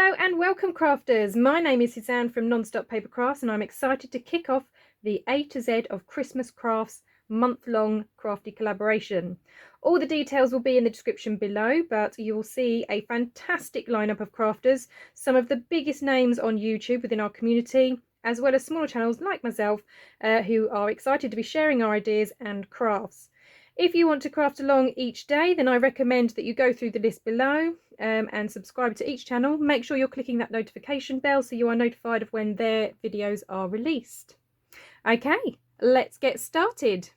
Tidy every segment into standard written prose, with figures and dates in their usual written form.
Hello and welcome crafters. My name is Suzanne from Nonstop Paper Crafts and I'm excited to kick off the A to Z of Christmas Crafts month-long crafty collaboration. All the details will be in the description below, but you will see a fantastic lineup of crafters, some of the biggest names on YouTube within our community, as well as smaller channels like myself who are excited to be sharing our ideas and crafts. If you want to craft along each day, then I recommend that you go through the list below and subscribe to each channel. Make sure you're clicking that notification bell so you are notified of when their videos are released. Okay, let's get started.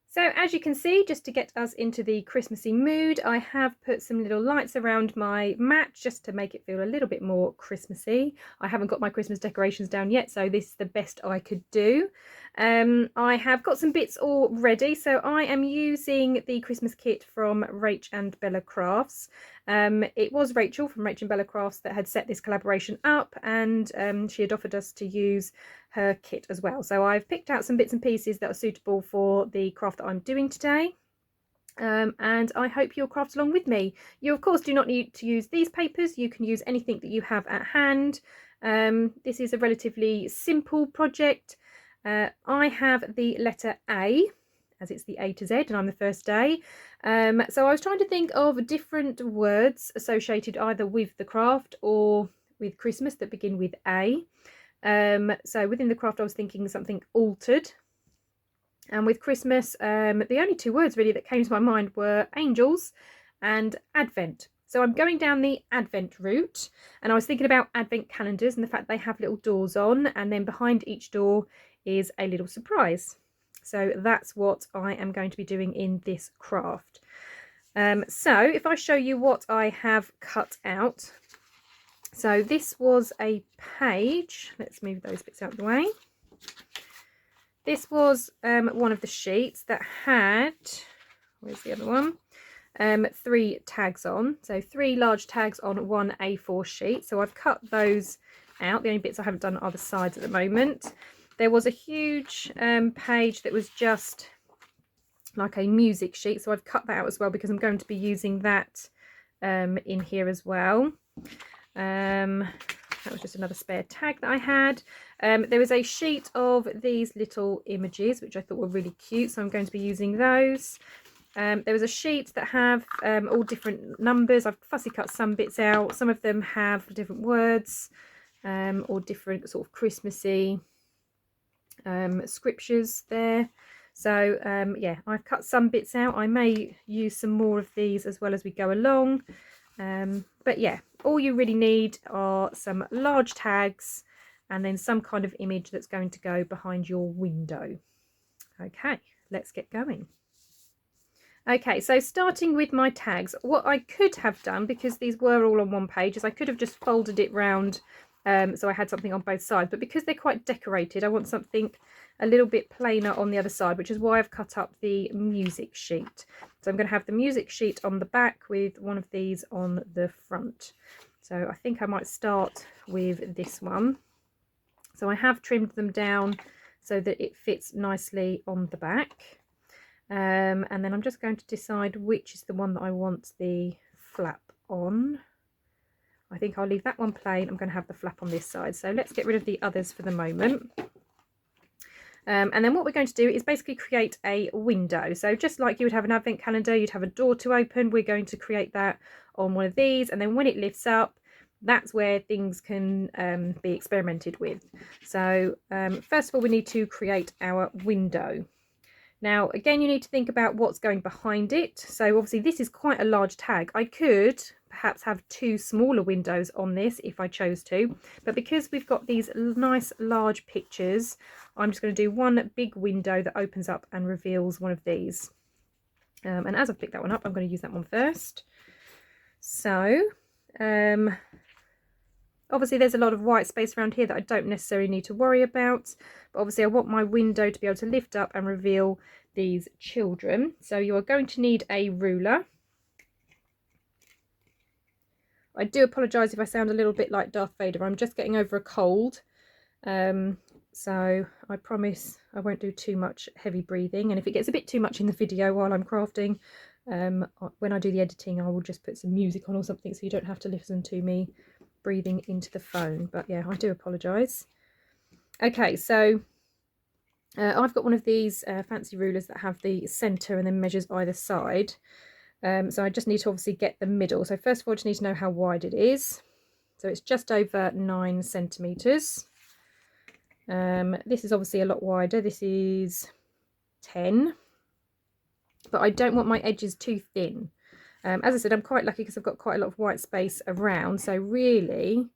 So as you can see, just to get us into the Christmassy mood, I have put some little lights around my mat just to make it feel a little bit more Christmassy. I haven't got my Christmas decorations down yet, so this is the best I could do. I have got some bits all ready, so I am using the Christmas kit from Rach and Bella Crafts. It was Rachel from Rach and Bella Crafts that had set this collaboration up, and she had offered us to use her kit as well. So I've picked out some bits and pieces that are suitable for the craft that I'm doing today. And I hope you'll craft along with me. You of course do not need to use these papers. You can use anything that you have at hand. This is a relatively simple project. I have the letter A, as it's the A to Z and I'm the first day. So I was trying to think of different words associated either with the craft or with Christmas that begin with A. So within the craft I was thinking something altered, and with Christmas the only two words really that came to my mind were angels and Advent. So I'm going down the Advent route, and I was thinking about Advent calendars and the fact they have little doors on, and then behind each door is a little surprise. So that's what I am going to be doing in this craft. So if I show you what I have cut out. So this was a page. Let's move those bits out of the way. This was one of the sheets that had, where's the other one? 3 tags on. So 3 large tags on one A4 sheet. So I've cut those out. The only bits I haven't done are the sides at the moment. There was a huge page that was just like a music sheet. So I've cut that out as well because I'm going to be using that in here as well. That was just another spare tag that I had. There was a sheet of these little images which I thought were really cute, so I'm going to be using those. There was a sheet that have all different numbers. I've fussy cut some bits out. Some of them have different words or different sort of Christmassy scriptures there. So yeah, I've cut some bits out. I may use some more of these as well as we go along. But yeah, all you really need are some large tags and then some kind of image that's going to go behind your window. Okay, let's get going. Okay, so starting with my tags, what I could have done, because these were all on one page, is I could have just folded it round so I had something on both sides, but because they're quite decorated, I want something a little bit plainer on the other side, which is why I've cut up the music sheet. So I'm going to have the music sheet on the back with one of these on the front. So I think I might start with this one. So I have trimmed them down so that it fits nicely on the back. And then I'm just going to decide which is the one that I want the flap on. I think I'll leave that one plain. I'm going to have the flap on this side. So let's get rid of the others for the moment. And then what we're going to do is basically create a window. So just like you would have an advent calendar, you'd have a door to open. We're going to create that on one of these. And then when it lifts up, that's where things can be experimented with. So first of all, we need to create our window. Now, again, you need to think about what's going behind it. So obviously this is quite a large tag. I could perhaps have 2 smaller windows on this if I chose to, but because we've got these nice large pictures, I'm just going to do one big window that opens up and reveals one of these. And as I've picked that one up, I'm going to use that one first. So obviously there's a lot of white space around here that I don't necessarily need to worry about, but obviously I want my window to be able to lift up and reveal these children. So you are going to need a ruler. I do apologise if I sound a little bit like Darth Vader. I'm just getting over a cold. So I promise I won't do too much heavy breathing. And if it gets a bit too much in the video while I'm crafting, when I do the editing, I will just put some music on or something so you don't have to listen to me breathing into the phone, but yeah, I do apologise. Okay, so I've got one of these fancy rulers that have the centre and then measures either side. So I just need to obviously get the middle. So first of all, I just need to know how wide it is. So it's just over 9 centimetres. This is obviously a lot wider. This is 10. But I don't want my edges too thin. As I said, I'm quite lucky because I've got quite a lot of white space around. So really,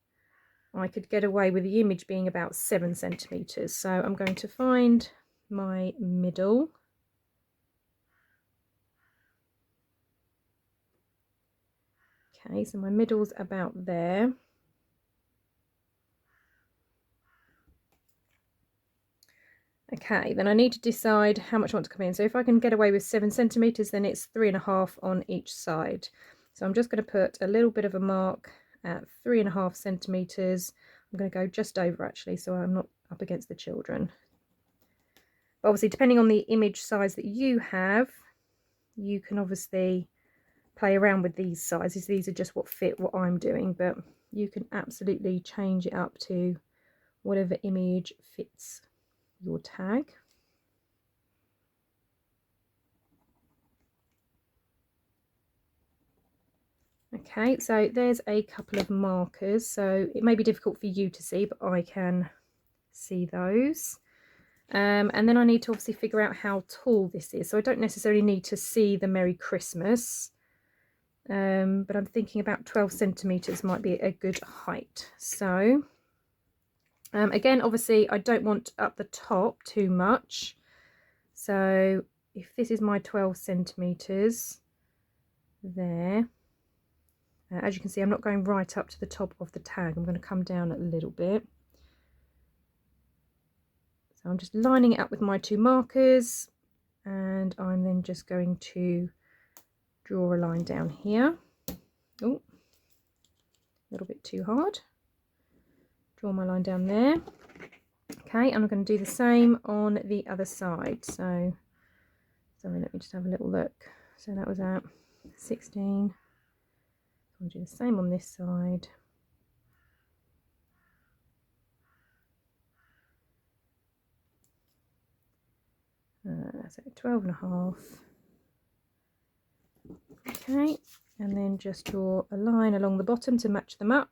I could get away with the image being about 7 centimetres. So I'm going to find my middle. Okay, so my middle's about there. Okay, then I need to decide how much I want to come in. So if I can get away with 7 centimetres, then it's 3.5 on each side. So I'm just going to put a little bit of a mark at 3.5 centimetres. I'm going to go just over actually, so I'm not up against the children. But obviously, depending on the image size that you have, you can obviously play around with these sizes. These are just what fit what I'm doing, but you can absolutely change it up to whatever image fits your tag. Okay, so there's a couple of markers, so it may be difficult for you to see, but I can see those. And then I need to obviously figure out how tall this is. So I don't necessarily need to see the Merry Christmas, but I'm thinking about 12 centimetres might be a good height. So again, obviously I don't want up the top too much. So if this is my 12 centimetres there, as you can see, I'm not going right up to the top of the tag. I'm going to come down a little bit. So I'm just lining it up with my 2 markers, and I'm then just going to draw a line down here. Oh, a little bit too hard. Draw my line down there. Okay, and I'm going to do the same on the other side. So sorry, let me just have a little look. So that was at 16. I'll do the same on this side. So 12.5. Okay, and then just draw a line along the bottom to match them up.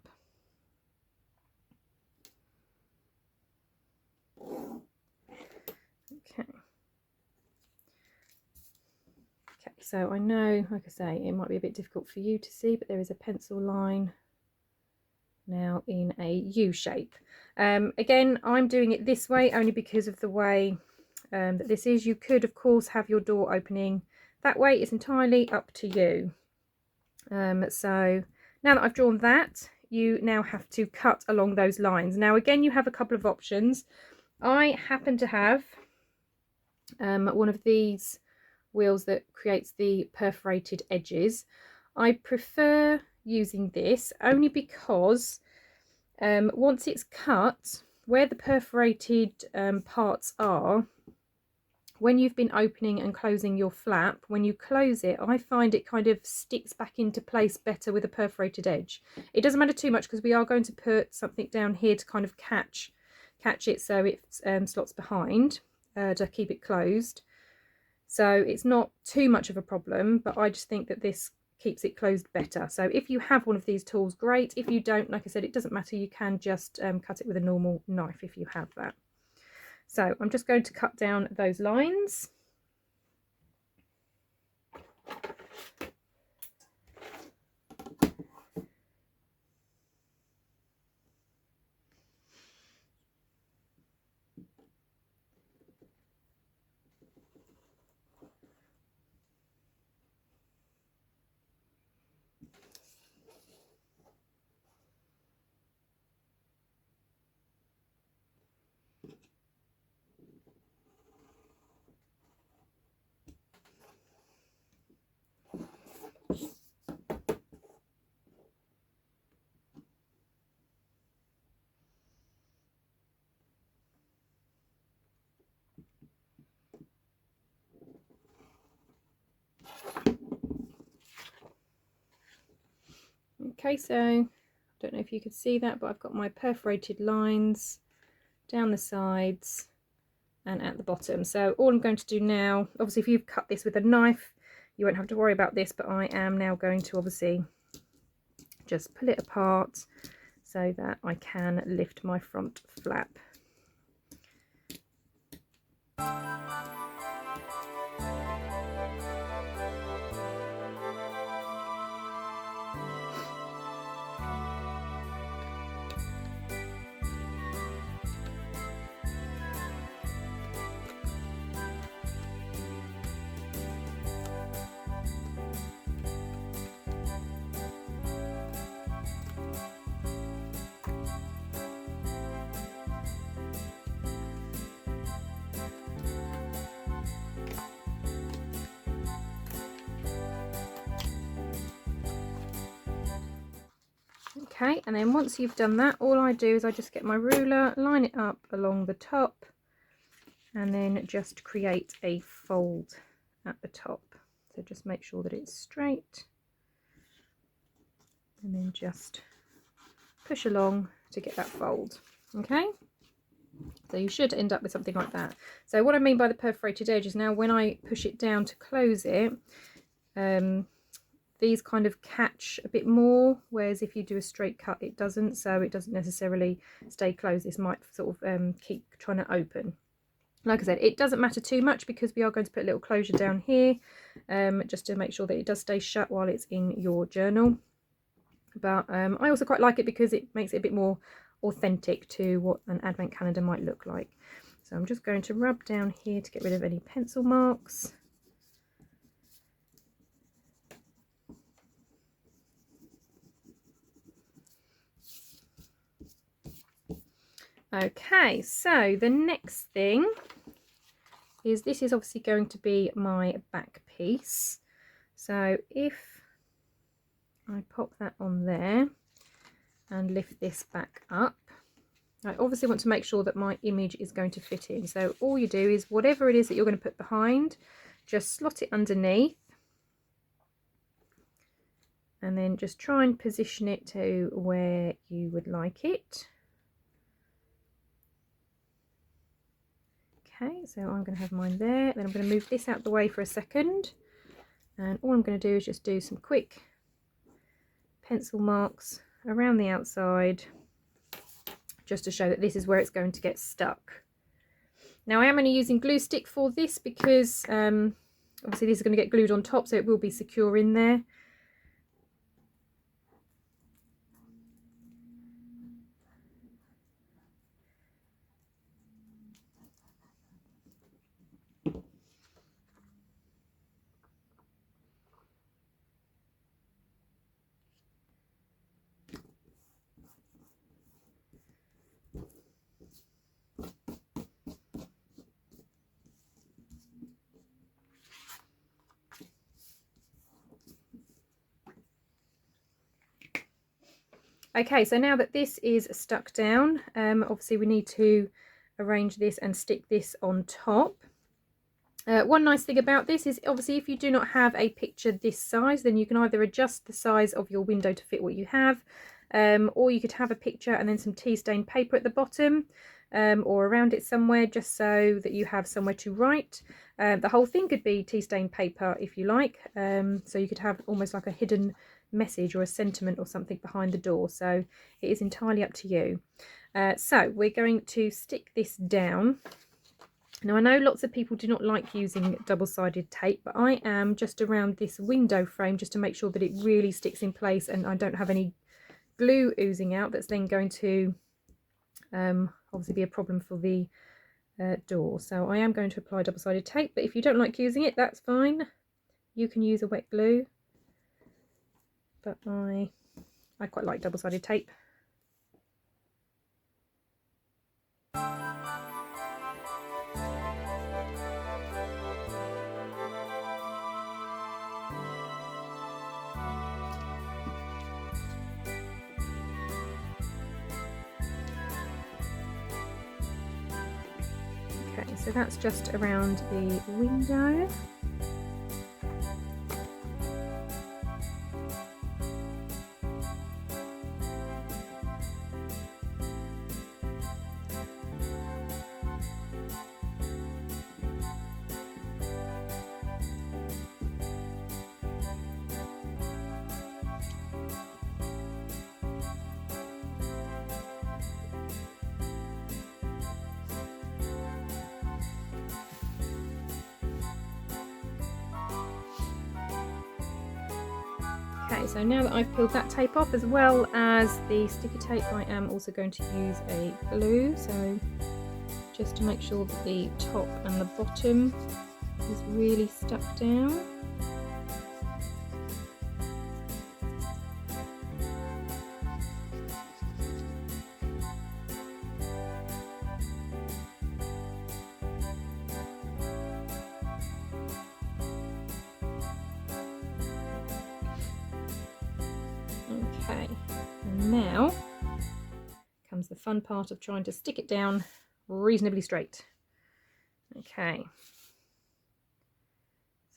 Okay. Okay, so I know, like I say, it might be a bit difficult for you to see, but there is a pencil line now in a U shape. Again, I'm doing it this way only because of the way that this is. You could, of course, have your door opening that way. It's entirely up to you. So now that I've drawn that, you now have to cut along those lines. Now, again, you have a couple of options. I happen to have one of these wheels that creates the perforated edges. I prefer using this only because once it's cut, where the perforated parts are, when you've been opening and closing your flap, when you close it, I find it kind of sticks back into place better with a perforated edge. It doesn't matter too much because we are going to put something down here to kind of catch it so it slots behind to keep it closed. So it's not too much of a problem, but I just think that this keeps it closed better. So if you have one of these tools, great. If you don't, like I said, it doesn't matter. You can just cut it with a normal knife if you have that. So I'm just going to cut down those lines. Okay, so I've Don't know if you could see that, but I've got my perforated lines down the sides and at the bottom. So all I'm going to do now, obviously if you've cut this with a knife, you won't have to worry about this, but I am now going to obviously just pull it apart so that I can lift my front flap. Okay, and then once you've done that, all I do is I just get my ruler, line it up along the top, and then just create a fold at the top. So just make sure that it's straight, and then just push along to get that fold. Okay, so you should end up with something like that. So what I mean by the perforated edge is now when I push it down to close it, these kind of catch a bit more, whereas if you do a straight cut it doesn't, so it doesn't necessarily stay closed. This might sort of keep trying to open. Like I said, it doesn't matter too much because we are going to put a little closure down here, just to make sure that it does stay shut while it's in your journal. But I also quite like it because it makes it a bit more authentic to what an advent calendar might look like. So I'm just going to rub down here to get rid of any pencil marks. Okay, so the next thing is, this is obviously going to be my back piece. So if I pop that on there and lift this back up, I obviously want to make sure that my image is going to fit in. So all you do is whatever it is that you're going to put behind, just slot it underneath and then just try and position it to where you would like it. Okay, so I'm going to have mine there, then I'm going to move this out the way for a second, and all I'm going to do is just do some quick pencil marks around the outside just to show that this is where it's going to get stuck. Now I am only using glue stick for this because obviously this is going to get glued on top, so it will be secure in there. Okay, so now that this is stuck down, obviously we need to arrange this and stick this on top. One nice thing about this is obviously if you do not have a picture this size, then you can either adjust the size of your window to fit what you have, or you could have a picture and then some tea stained paper at the bottom, or around it somewhere, just so that you have somewhere to write. The whole thing could be tea stained paper if you like, so you could have almost like a hidden message or a sentiment or something behind the door. So it is entirely up to you. So we're going to stick this down. Now I know lots of people do not like using double-sided tape, but I am just around this window frame just to make sure that it really sticks in place and I don't have any glue oozing out that's then going to obviously be a problem for the door. So I am going to apply double-sided tape, but if you don't like using it, that's fine. You can use a wet glue, but I quite like double-sided tape. Okay, so that's just around the window. Okay, so now that I've peeled that tape off as well as the sticky tape, I am also going to use a glue, so just to make sure that the top and the bottom is really stuck down. Okay, and now comes the fun part of trying to stick it down reasonably straight. Okay,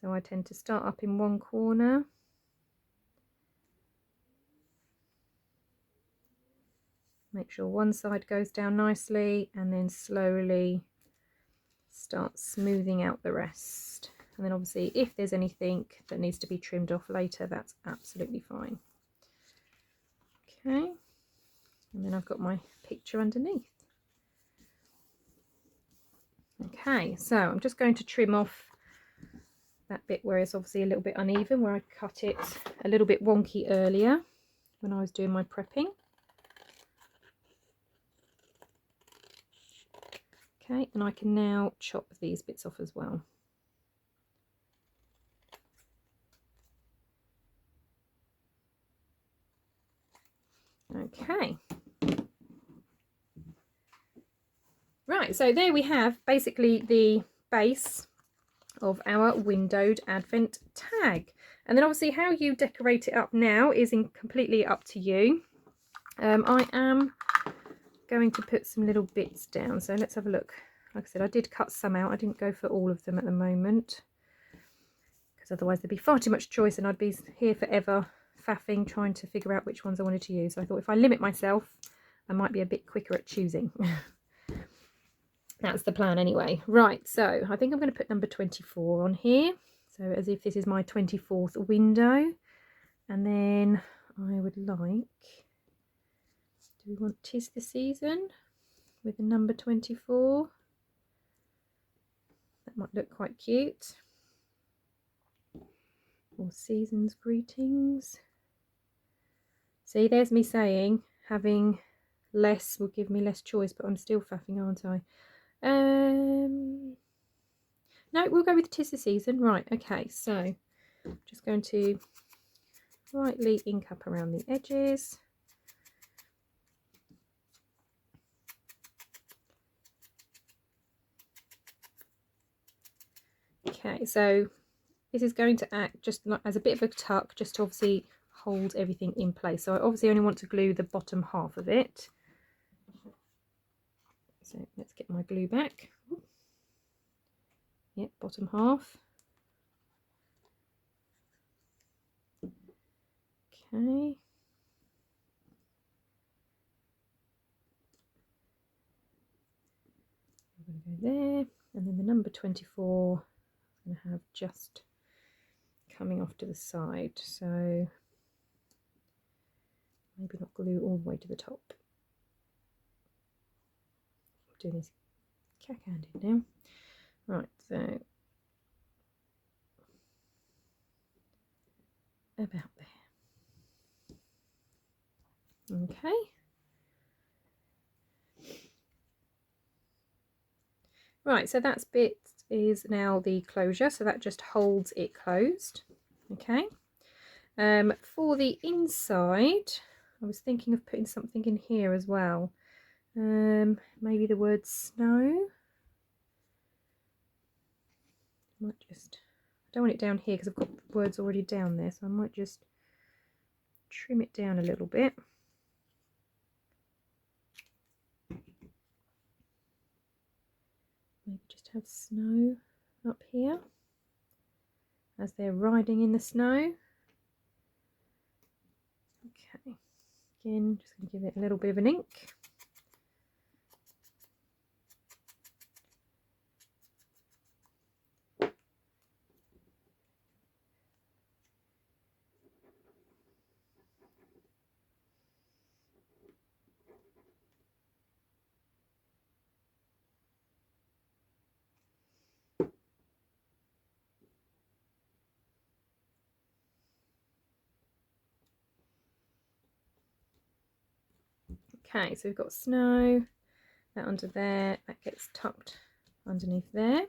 so I tend to start up in one corner, make sure one side goes down nicely, and then slowly start smoothing out the rest. And then obviously if there's anything that needs to be trimmed off later, that's absolutely fine. Okay, and then I've got my picture underneath. Okay, so I'm just going to trim off that bit where it's obviously a little bit uneven, where I cut it a little bit wonky earlier when I was doing my prepping. Okay, and I can now chop these bits off as well. Okay. Right, so there we have basically the base of our windowed advent tag. And then obviously how you decorate it up now is completely up to you. I am going to put some little bits down, so let's have a look. Like I said, I did cut some out. I didn't go for all of them at the moment, because otherwise there'd be far too much choice and I'd be here forever faffing trying to figure out which ones I wanted to use. So I thought if I limit myself, I might be a bit quicker at choosing. That's the plan anyway. Right, so I think I'm going to put number 24 on here, so as if this is my 24th window. And then I would like, do we want 'Tis the Season with the number 24? That might look quite cute. Or Season's Greetings. See, there's me saying having less will give me less choice, but I'm still faffing, aren't I? No, we'll go with 'Tis the Season. Right, okay, so I'm just going to lightly ink up around the edges. Okay, so this is going to act just as a bit of a tuck, just to obviously hold everything in place. So I obviously only want to glue the bottom half of it. So let's get my glue back. Yep, bottom half. Okay. I'm going to go there, and then the number 24 I'm going to have just coming off to the side. So maybe not glue all the way to the top. I'm doing this cack-handed now. Right, so about there. Okay. Right, so that bit is now the closure, so that just holds it closed. Okay. For the inside, I was thinking of putting something in here as well. Maybe the word snow. Might just, I don't want it down here because I've got the words already down there, so I might just trim it down a little bit. Maybe just have snow up here as they're riding in the snow. Okay, again, just going to give it a little bit of an ink. Okay, so we've got snow, that under there, that gets tucked underneath there.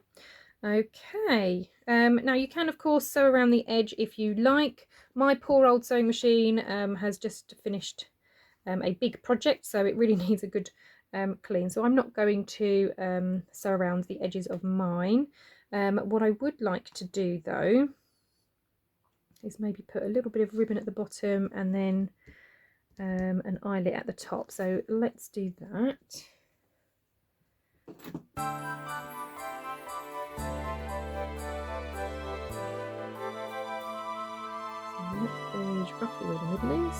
Okay, now you can of course sew around the edge if you like. My poor old sewing machine has just finished a big project, so it really needs a good clean, so I'm not going to sew around the edges of mine. What I would like to do though is maybe put a little bit of ribbon at the bottom and then an eyelet at the top, so let's do that. So let's gauge roughly where the middle is.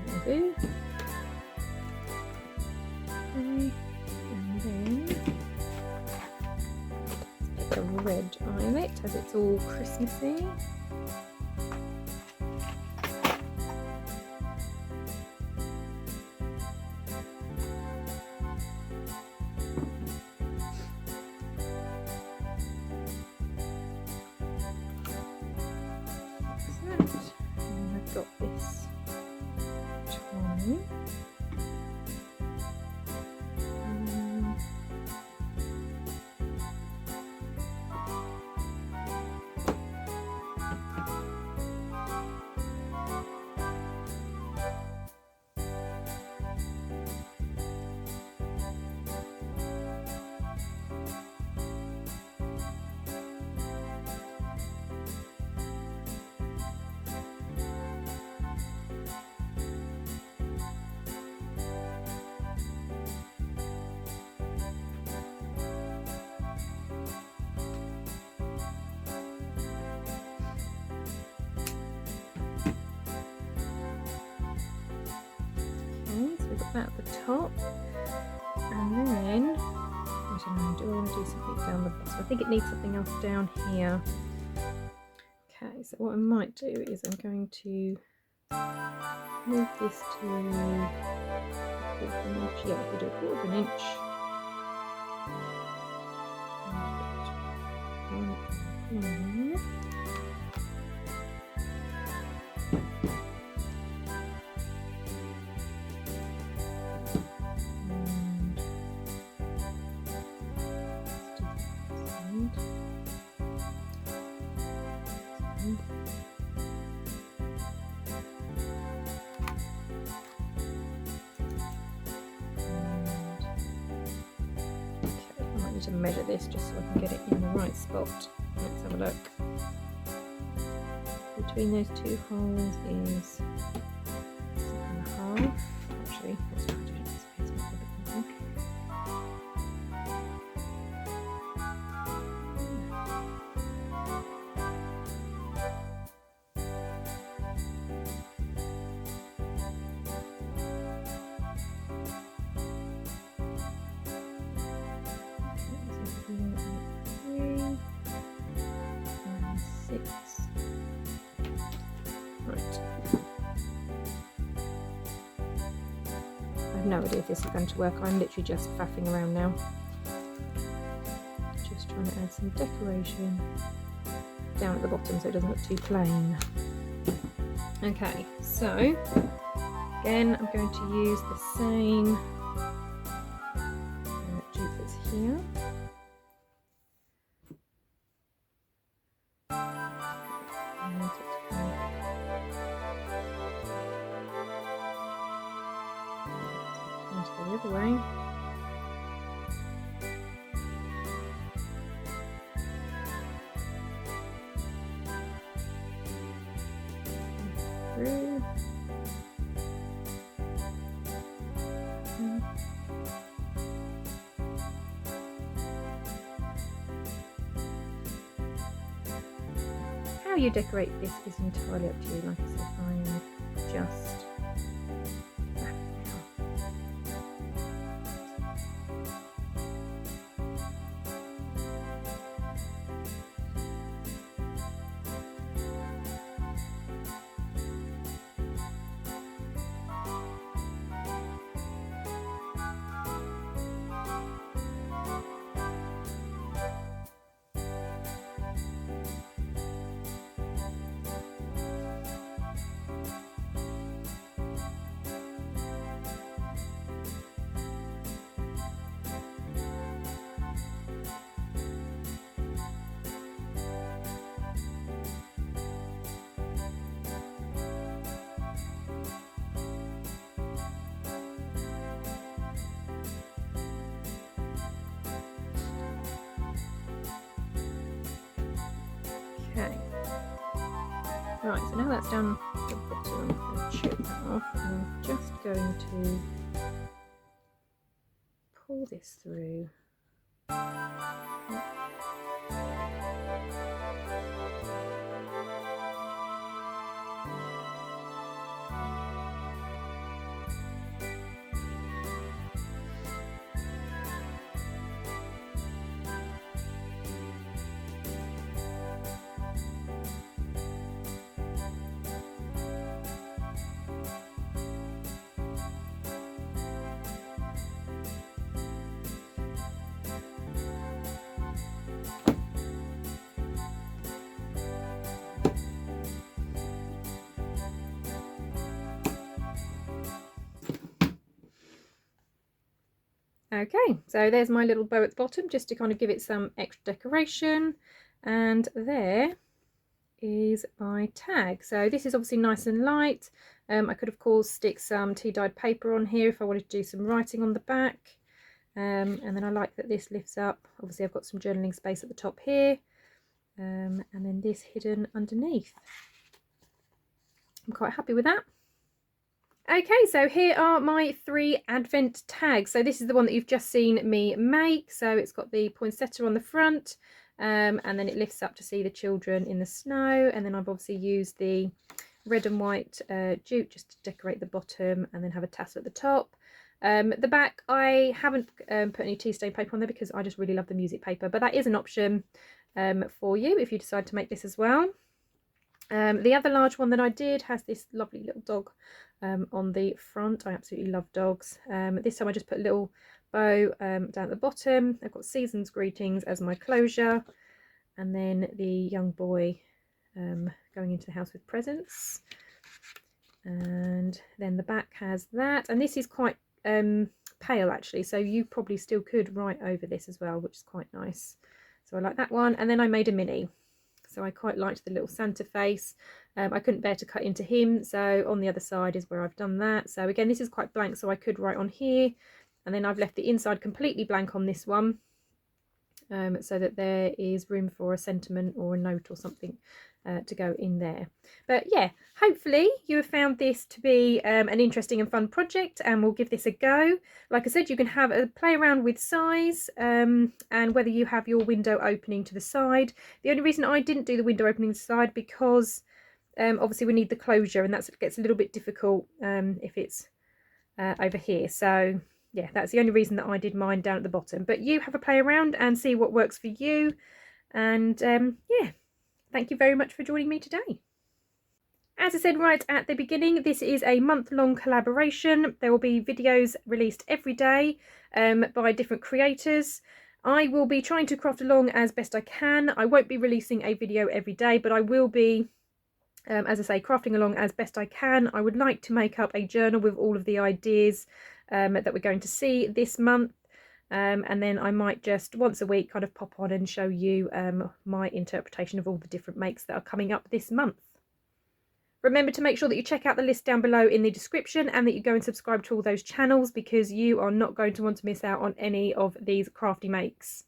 That'll do. Okay, and then let's pick a red eyelet as it's all Christmassy. That at the top, and then I don't know, do I want to do something down the bottom? I think it needs something else down here. Okay, so what I might do is I'm going to move this to a quarter of an inch. Yeah, we'll do a quarter of an inch. To measure this just so I can get it in the right spot. Let's have a look. Between those two holes is 6.5. Actually, let's try to do this space a bit more. No idea if this is going to work. I'm literally just faffing around now, just trying to add some decoration down at the bottom so it doesn't look too plain. Okay, so again I'm going to use the same duplicates here. The other way. Through. How you decorate this is entirely up to you. Like I said, I'm just Right, so now that's done the bottom, I'm going to chip that off, and I'm just going to pull this through. Okay, so there's my little bow at the bottom, just to kind of give it some extra decoration. And there is my tag. So this is obviously nice and light. I could of course stick some tea dyed paper on here if I wanted to do some writing on the back. And then I like that this lifts up. Obviously I've got some journaling space at the top here. And then this hidden underneath. I'm quite happy with that. Okay, so here are my 3 advent tags. So this is the one that you've just seen me make. So it's got the poinsettia on the front, and then it lifts up to see the children in the snow. And then I've obviously used the red and white jute just to decorate the bottom, and then have a tassel at the top. The back, I haven't put any tea stain paper on there because I just really love the music paper, but that is an option for you if you decide to make this as well. The other large one that I did has this lovely little dog on the front. I absolutely love dogs. This time I just put a little bow down at the bottom. I've got Season's Greetings as my closure, and then the young boy going into the house with presents. And then the back has that, and this is quite pale actually, so you probably still could write over this as well, which is quite nice. So I like that one. And then I made a mini. So I quite liked the little Santa face. I couldn't bear to cut into him, so on the other side is where I've done that. So again, this is quite blank, so I could write on here, and then I've left the inside completely blank on this one, so that there is room for a sentiment or a note or something to go in there. But yeah, hopefully you have found this to be an interesting and fun project, and we'll give this a go. Like I said, you can have a play around with size and whether you have your window opening to the side. The only reason I didn't do the window opening to the side because obviously we need the closure, and that gets a little bit difficult if it's over here. So yeah, that's the only reason that I did mine down at the bottom. But you have a play around and see what works for you. And yeah, thank you very much for joining me today. As I said right at the beginning, this is a month-long collaboration. There will be videos released every day by different creators. I will be trying to craft along as best I can. I won't be releasing a video every day, but I will be, as I say, crafting along as best I can. I would like to make up a journal with all of the ideas that we're going to see this month. And then I might just once a week kind of pop on and show you my interpretation of all the different makes that are coming up this month. Remember to make sure that you check out the list down below in the description, and that you go and subscribe to all those channels, because you are not going to want to miss out on any of these crafty makes.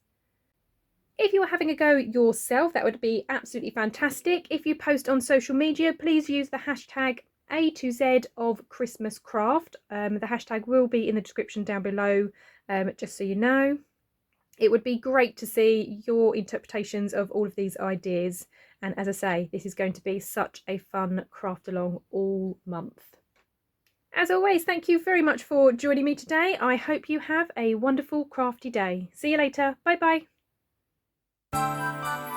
If you are having a go yourself, that would be absolutely fantastic. If you post on social media, please use the hashtag A2ZofChristmasCraft. The hashtag will be in the description down below, just so you know. It would be great to see your interpretations of all of these ideas. And as I say, this is going to be such a fun craft along all month. As always, thank you very much for joining me today. I hope you have a wonderful crafty day. See you later. Bye bye.